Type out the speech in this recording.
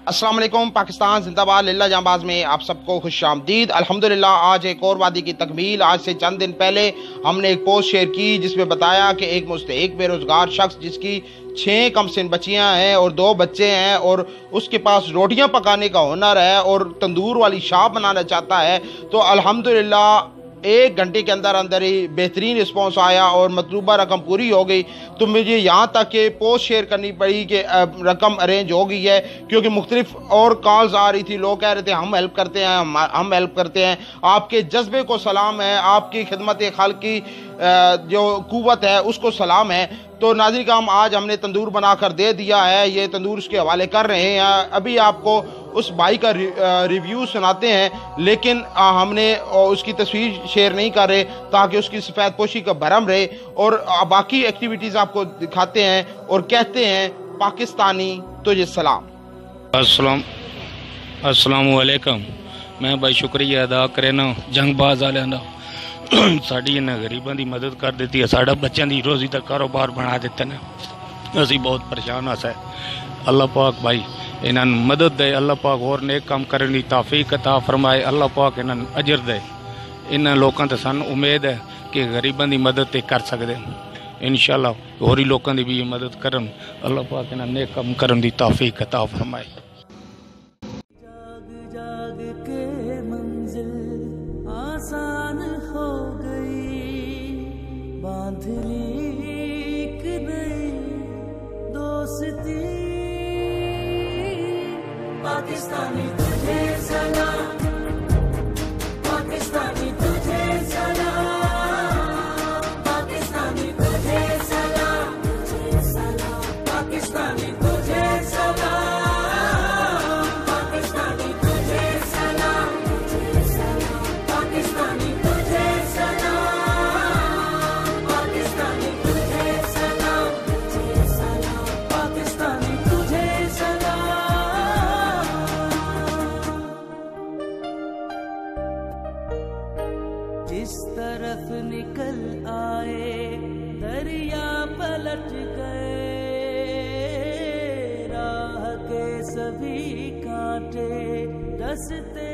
अस्सलाम वालेकुम। पाकिस्तान जिंदाबाद, लिल्ला जांबाज में आप सबको खुशामदीद। अल्हम्दुलिल्लाह आज एक और वादी की तकमील। आज से चंद दिन पहले हमने एक पोस्ट शेयर की जिसमें बताया कि एक मुस्तहिक बेरोजगार शख्स जिसकी 6 कम सिन बच्चियां हैं और 2 बच्चे हैं और उसके पास रोटियां पकाने का हुनर है और तंदूर वाली शॉप बनाना चाहता है, तो अल्हम्दुलिल्लाह 1 घंटे के अंदर अंदर ही बेहतरीन रिस्पॉन्स आया और मतलूबा रकम पूरी हो गई। तो मुझे यहाँ तक कि पोस्ट शेयर करनी पड़ी कि रकम अरेंज हो गई है, क्योंकि मुख्तलिफ और कॉल्स आ रही थी। लोग कह रहे थे हम हेल्प करते हैं, हम हेल्प करते हैं। आपके जज्बे को सलाम है, आपकी खिदमत खल्क की जो कुव्वत है उसको सलाम है। तो नाज़रीन काम, आज हमने तंदूर बनाकर दे दिया है, ये तंदूर उसके हवाले कर रहे हैं। अभी आपको उस भाई का रिव्यू सुनाते हैं, लेकिन हमने उसकी तस्वीर शेयर नहीं कर रहे ताकि उसकी सफ़ेद पोशी का भरम रहे, और बाकी एक्टिविटीज़ आपको दिखाते हैं और कहते हैं पाकिस्तानी तुझे सलाम। अस्सलाम वालेकुम। मैं भाई शुक्रिया अदा करे ना जंगबाज वाले ना साड़ी इन्हें गरीबों की मदद कर दी है, साढ़ा बच्चों की रोजी का कारोबार बना देते हैं। असी बहुत परेशान हस है। अल्लाह पाक भाई इन्हों मदद दे, अल्लाह पाक होर नेक काम करने की तौफीक अता फरमाए, अल्लाह पाक इन्हों अजर दे। इन्होंने लोगों तो सानू उम्मीद है कि गरीबों की मदद तो कर सकते, इंशाअल्लाह होरी लोगों की भी मदद करन, अल्लाह पाक इन्होंने नेक काम करने की तौफीक अता फरमाए। आसान हो गई, बांध ली एक नई दोस्ती। पाकिस्तानी तुझे सलाम, पाकिस्तानी तुझे सलाम, पाकिस्तानी तुझे सलाम, पाकिस्तानी तुझे सलाम, पाकिस्तानी तुझे सलाम, पाकिस्तानी तुझे सलाम, पाकिस्तानी तुझे सलाम, पाकिस्तानी तुझे सलाम। जिस तरफ निकल आए दरिया पलट गए, राह के सभी कांटे रस्ते